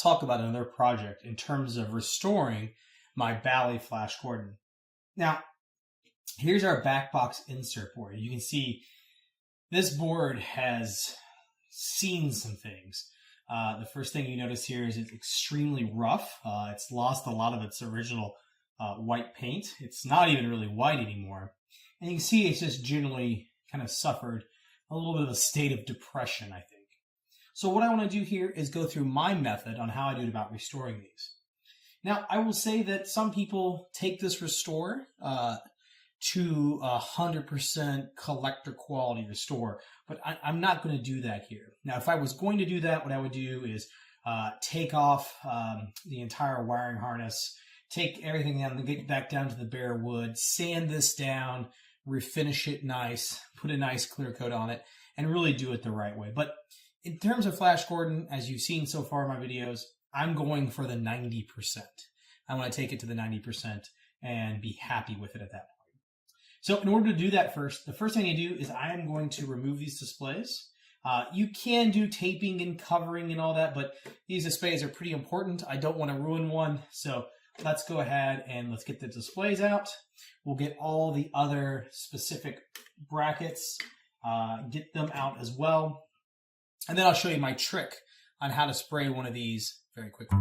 talk about another project in terms of restoring my Bally Flash Gordon. Now, here's our Backbox insert board. You can see this board has seen some things. The first thing you notice here is it's extremely rough. It's lost a lot of its original white paint. It's not even really white anymore. And you can see it's just generally kind of suffered a little bit of a state of depression, I think. So what I want to do here is go through my method on how I do it about restoring these. Now, I will say that some people take this restore to 100% collector quality restore, but I'm not going to do that here. Now, if I was going to do that, what I would do is take off the entire wiring harness, take everything down, get back down to the bare wood, sand this down, refinish it nice, put a nice clear coat on it, and really do it the right way. But in terms of Flash Gordon, as you've seen so far in my videos, I'm going for the 90%. I want to take it to the 90% and be happy with it at that point. So in order to do that the first thing I do is I am going to remove these displays. You can do taping and covering and all that, but these displays are pretty important. I don't want to ruin one, so let's go ahead and let's get the displays out. We'll get all the other specific brackets, get them out as well. And then I'll show you my trick on how to spray one of these very quickly.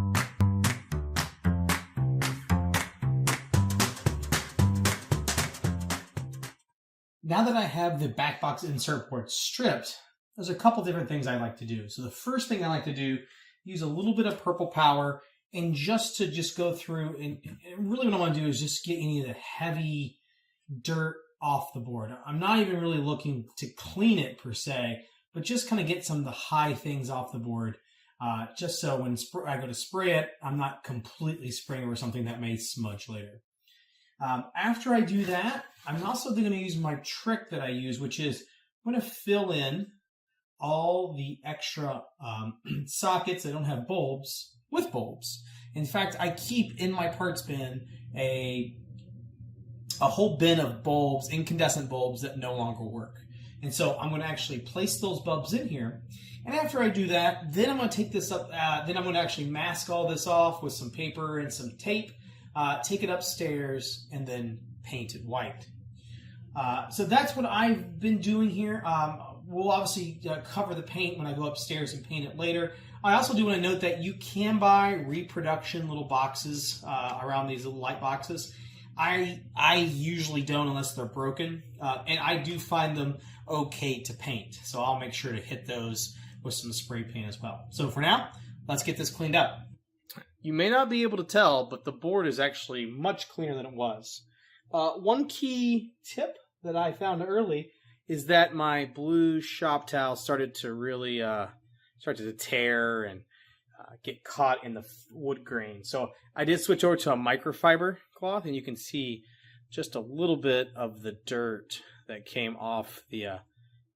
Now that I have the Backbox insert board stripped, there's a couple different things I like to do. So the first thing I like to do, use a little bit of purple power and just go through and really what I want to do is just get any of the heavy dirt off the board. I'm not even really looking to clean it per se, but just kind of get some of the high things off the board, just so when I go to spray it, I'm not completely spraying over something that may smudge later. After I do that, I'm also going to use my trick that I use, which is I'm going to fill in all the extra sockets that don't have bulbs with bulbs. In fact, I keep in my parts bin a whole bin of bulbs, incandescent bulbs that no longer work. And so I'm going to actually place those bulbs in here. And after I do that, then I'm going to take this up, then I'm going to actually mask all this off with some paper and some tape, take it upstairs, and then paint it white. So that's what I've been doing here. We'll obviously cover the paint when I go upstairs and paint it later. I also do want to note that you can buy reproduction little boxes around these little light boxes. I usually don't unless they're broken, and I do find them okay to paint. So I'll make sure to hit those with some spray paint as well. So for now, let's get this cleaned up. You may not be able to tell, but the board is actually much cleaner than it was. One key tip that I found early is that my blue shop towel started to really tear and get caught in the wood grain. So I did switch over to a microfiber cloth, and you can see just a little bit of the dirt that came off the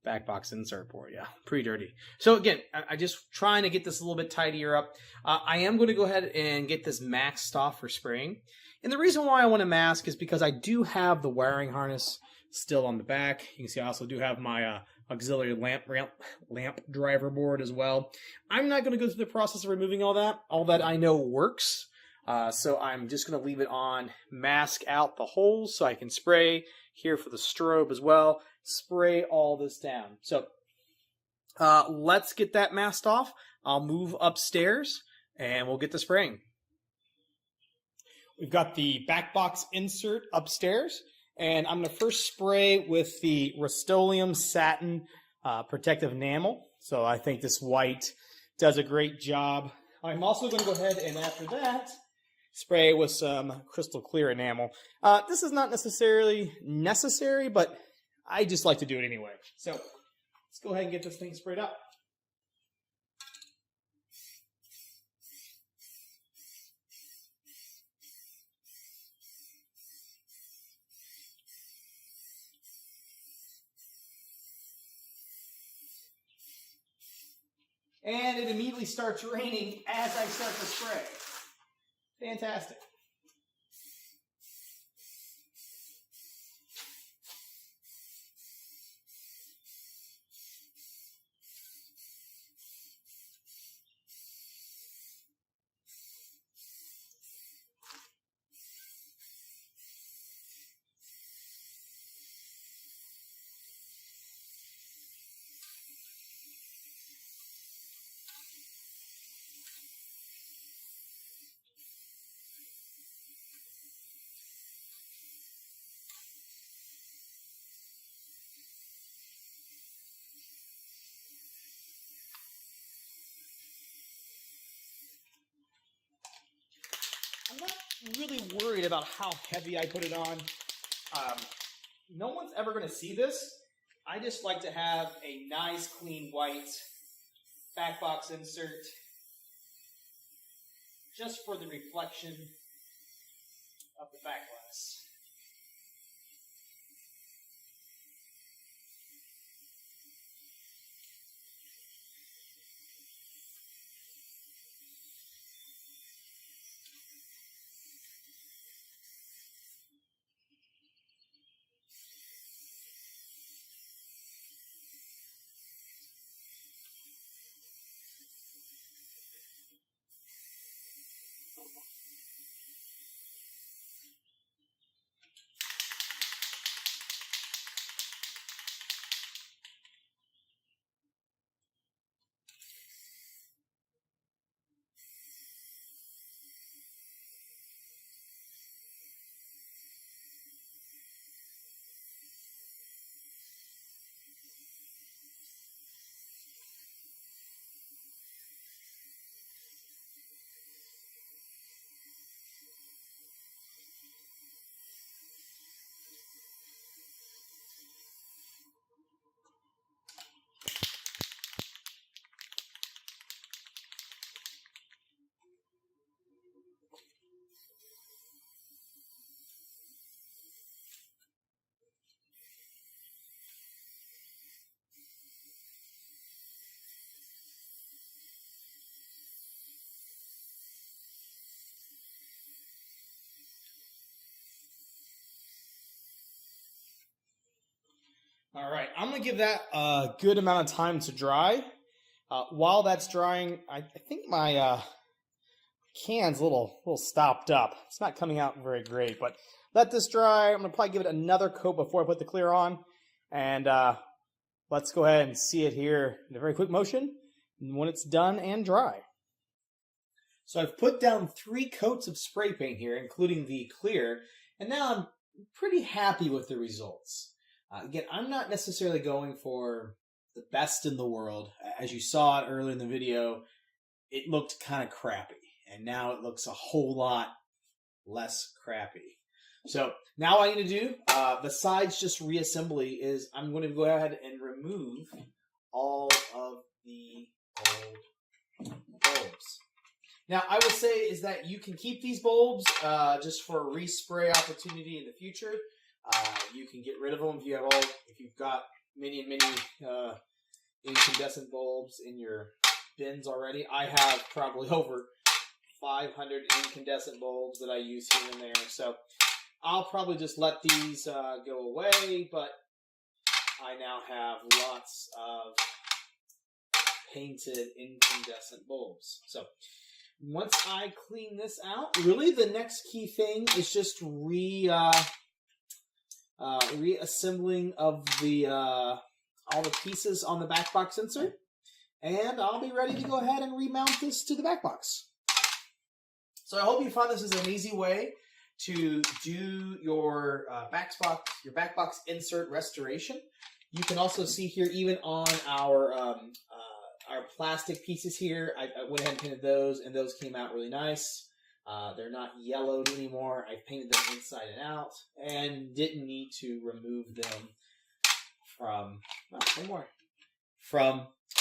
Backbox insert board. Yeah, pretty dirty. So again, I just trying to get this a little bit tidier up. I am going to go ahead and get this maxed off for spraying. And the reason why I want to mask is because I do have the wiring harness still on the back. You can see I also do have my auxiliary lamp driver board as well. I'm not going to go through the process of removing all that. All that I know works. So I'm just going to leave it on, mask out the holes so I can spray here for the strobe as well. Spray all this down. So let's get that masked off. I'll move upstairs and we'll get the spraying. We've got the Backbox insert upstairs, and I'm going to first spray with the Rust-Oleum Satin Protective Enamel. So I think this white does a great job. I'm also going to go ahead and after that, spray with some crystal clear enamel. This is not necessarily necessary, but I just like to do it anyway. So let's go ahead and get this thing sprayed up. And it immediately starts raining as I start to spray. Fantastic. really worried about how heavy I put it on. No one's ever going to see this. I just like to have a nice, clean, white backbox insert just for the reflection of the back glass. All right, I'm going to give that a good amount of time to dry. While that's drying, I think my can's a little stopped up. It's not coming out very great, but let this dry. I'm going to probably give it another coat before I put the clear on. And let's go ahead and see it here in a very quick motion when it's done and dry. So I've put down 3 coats of spray paint here, including the clear, and now I'm pretty happy with the results. Again, I'm not necessarily going for the best in the world. As you saw it earlier in the video, it looked kind of crappy, and now it looks a whole lot less crappy. So now what I need to do, besides just reassembly, is I'm going to go ahead and remove all of the old bulbs. Now, I would say is that you can keep these bulbs just for a respray opportunity in the future. You can get rid of them if you've got many incandescent bulbs in your bins already. I have probably over 500 incandescent bulbs that I use here and there. So I'll probably just let these go away, but I now have lots of painted incandescent bulbs. So once I clean this out, really the next key thing is just reassembling of the all the pieces on the backbox insert, and I'll be ready to go ahead and remount this to the backbox. So I hope you found this is an easy way to do your backbox insert restoration. You can also see here, even on our plastic pieces here, I went ahead and painted those, and those came out really nice. They're not yellowed anymore. I painted them inside and out, and didn't need to remove them from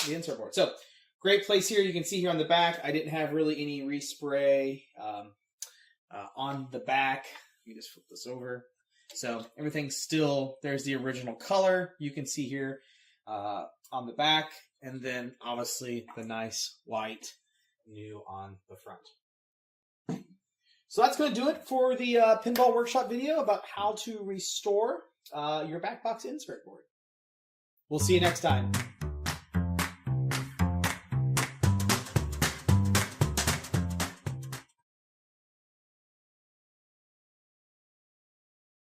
the insert board. So great place here. You can see here on the back, I didn't have really any respray on the back. Let me just flip this over. So everything's still, there's the original color. You can see here on the back, and then obviously the nice white new on the front. So that's going to do it for the Pinball Workshop video about how to restore your backbox insert board. We'll see you next time.